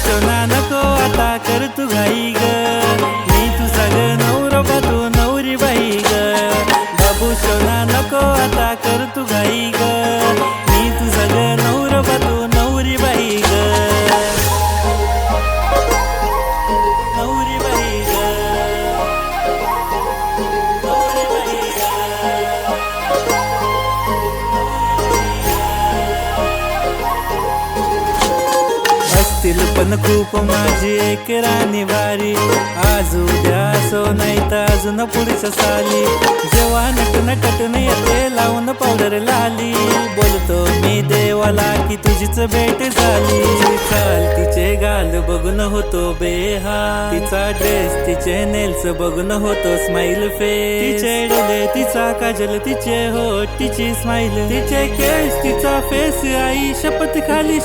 शोना नको आता कर तू घाई ग, मी तुझा ग नवरोबा तू नवरी बाई ग. बाबू शोना नको आता कर तू घाई ग, मी तुझा ग नवरोबा तू नवरी बाई ग. नवरी बाई ग, नवरी बाई ग. असतील पण खूप माझी एक राणी भारी, आज उद्या असो नाही तर अजून पुढच्या साली. जेव्हा नटून येते लावून पावडर लाली, बोलतो मी देवाला की तुझीच भेट झाली. चाल तिचे गाल बघून होतो बेहाल, तिचा ड्रेस तिचे नेल्स बघून होतो स्माइल फेस. तिचे डोळे तिचा काजल तिचे होठ तिची स्माइल, तिचे केस तिचा फेस आई शपथ खाली